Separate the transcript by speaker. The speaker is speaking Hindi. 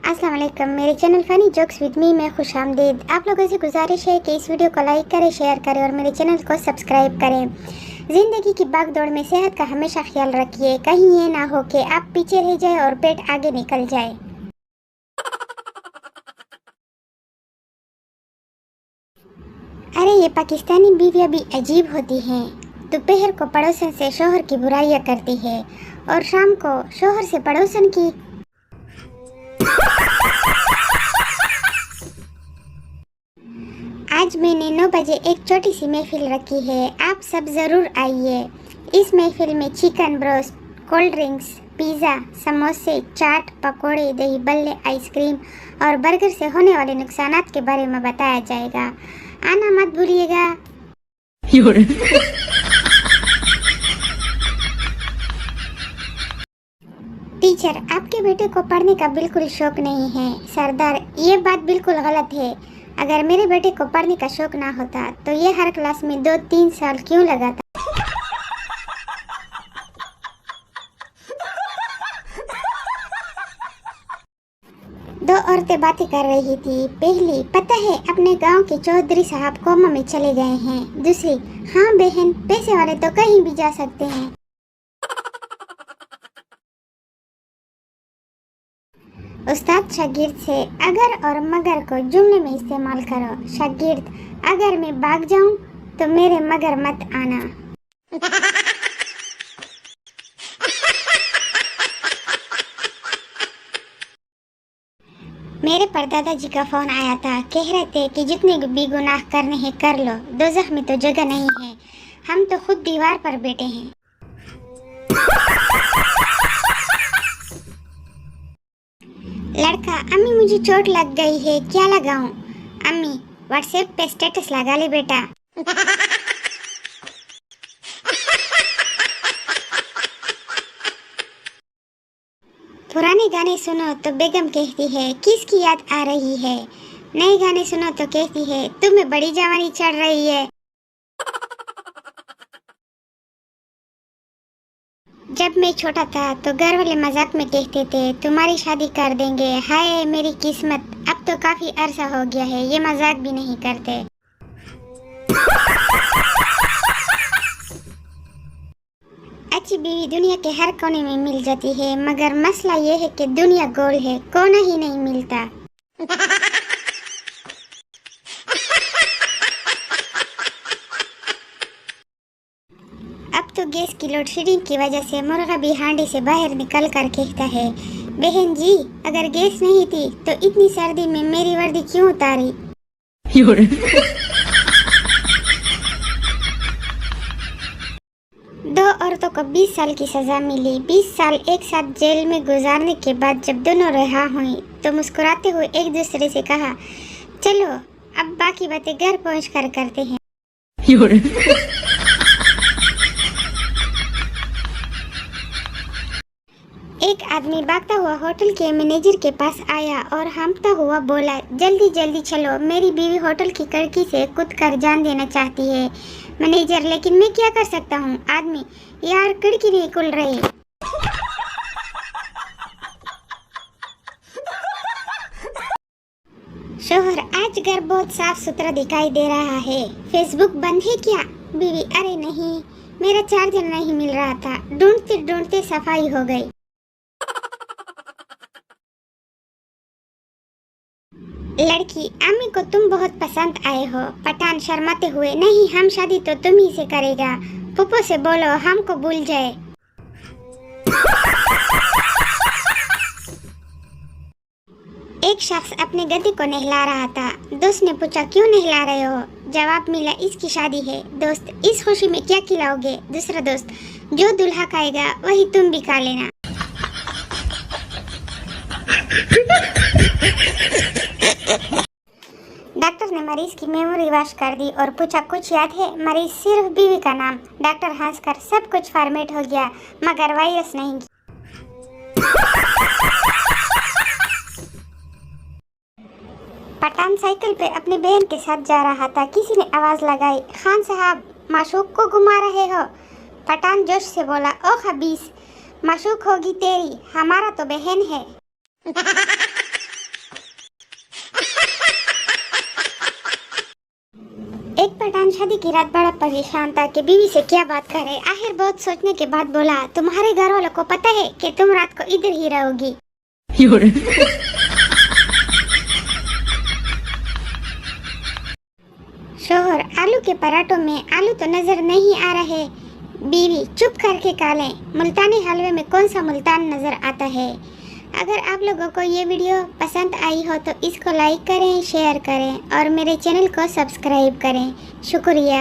Speaker 1: अस्सलाम वालेकुम। मेरे channel funny jokes with me में खुश आमदीद। आप लोगों से गुजारिश है कि इस वीडियो को लाइक करें, शेयर करें और मेरे चैनल को सब्सक्राइब करें। ज़िंदगी की भागदौड़ में सेहत का हमेशा ख्याल रखिए। कहीं ये ना हो कि आप पीछे रह जाए और पेट आगे निकल जाए। अरे ये पाकिस्तानी बीवियाँ भी अजीब होती हैं। दोपहर को पड़ोसन से शोहर की बुराइयाँ करती है और शाम को शोहर से पड़ोसन की। आज मैंने 9 बजे एक छोटी सी महफिल रखी है, आप सब ज़रूर आइए। इस महफिल में chicken broast, cold drinks, pizza, समोसे, चाट, पकोड़े, दही बल्ले, आइसक्रीम और बर्गर से होने वाले नुकसानात के बारे में बताया जाएगा। आना मत भूलिएगा। टीचर, आपके बेटे को पढ़ने का बिल्कुल शौक नहीं है। सरदार, ये बात बिल्कुल गलत है। अगर मेरे बेटे को पढ़ने का शौक ना होता तो ये हर क्लास में 2-3 साल क्यों लगाता। दो औरतें बातें कर रही थी। पहली, पता है अपने गांव के चौधरी साहब कोमा में चले गए हैं। दूसरी, हाँ बहन, पैसे वाले तो कहीं भी जा सकते हैं। उस्ताद शागिर्द से, अगर और मगर को जुमले में इस्तेमाल करो। शागिर्द, अगर मैं भाग जाऊं तो मेरे मगर मत आना। मेरे परदादा जी का फोन आया था। कह रहे थे कि जितने भी गुनाह करने हैं कर लो, दोज़ख में तो जगह नहीं है। हम तो खुद दीवार पर बैठे हैं। लड़का, अम्मी मुझे चोट लग गई है, क्या लगाऊं? अम्मी, व्हाट्सएप पे स्टेटस लगा ले बेटा। पुराने गाने सुनो तो बेगम कहती है किसकी याद आ रही है। नए गाने सुनो तो कहती है तुम्हें बड़ी जवानी चढ़ रही है। जब मैं छोटा था तो घर वाले मजाक में कहते थे तुम्हारी शादी कर देंगे। हाय मेरी किस्मत, अब तो काफी अरसा हो गया है ये मजाक भी नहीं करते। अच्छी बीवी दुनिया के हर कोने में मिल जाती है, मगर मसला ये है कि दुनिया गोल है, कोना ही नहीं मिलता। अब तो गैस की लोड शेडिंग की वजह से मुर्गा भी हांडी से बाहर निकल कर कहता है बहन जी, अगर गैस नहीं थी तो इतनी सर्दी में मेरी वर्दी क्यों उतारी। दो औरतों को 20 साल की सजा मिली। 20 साल एक साथ जेल में गुजारने के बाद जब दोनों रिहा हुई तो मुस्कुराते हुए एक दूसरे से कहा चलो अब बाकी बातें घर पहुँच कर करते हैं। एक आदमी भागता हुआ होटल के मैनेजर के पास आया और हांफता हुआ बोला जल्दी जल्दी चलो, मेरी बीवी होटल की खिड़की से कूद कर जान देना चाहती है। मैनेजर, लेकिन मैं क्या कर सकता हूँ। आदमी, यार खिड़की नहीं खुल रही। शोहर, आज घर बहुत साफ सुथरा दिखाई दे रहा है। फेसबुक बंद है क्या? बीवी, अरे नहीं, मेरा चार्जर नहीं मिल रहा था, ढूंढते ढूंढते सफाई हो गई। लड़की, अम्मी को तुम बहुत पसंद आए हो। पठान शर्माते हुए, नहीं, हम शादी तो तुम ही से करेगा। पुप्पो से बोलो हमको भूल जाए। एक शख्स अपने गधे को नहला रहा था। दोस्त ने पूछा क्यों नहला रहे हो? जवाब मिला इसकी शादी है। दोस्त, इस खुशी में क्या खिलाओगे? दूसरा दोस्त, जो दूल्हा खाएगा वही तुम भी खा लेना। डॉक्टर ने मरीज की मेमोरी वॉश कर दी और पूछा कुछ याद है? मरीज, सिर्फ बीवी का नाम। डॉक्टर हंसकर, सब कुछ फॉर्मेट हो गया मगर वायरस नहीं। पठान साइकिल पे अपनी बहन के साथ जा रहा था। किसी ने आवाज लगाई, खान साहब माशूक को घुमा रहे हो? पठान जोश से बोला, ओ खबीस, माशूक होगी तेरी, हमारा तो बहन है। शादी की रात बड़ा परेशान था कि बीवी से क्या बात करे। आखिर बहुत सोचने के बाद बोला, तुम्हारे घर वालों को पता है कि तुम रात को इधर ही रहोगी। शोहर, आलू के पराठों में आलू तो नजर नहीं आ रहे। बीवी, चुप करके खा लें, मुल्तानी हलवे में कौन सा मुल्तान नजर आता है। अगर आप लोगों को ये वीडियो पसंद आई हो तो इसको लाइक करें, शेयर करें और मेरे चैनल को सब्सक्राइब करें। शुक्रिया।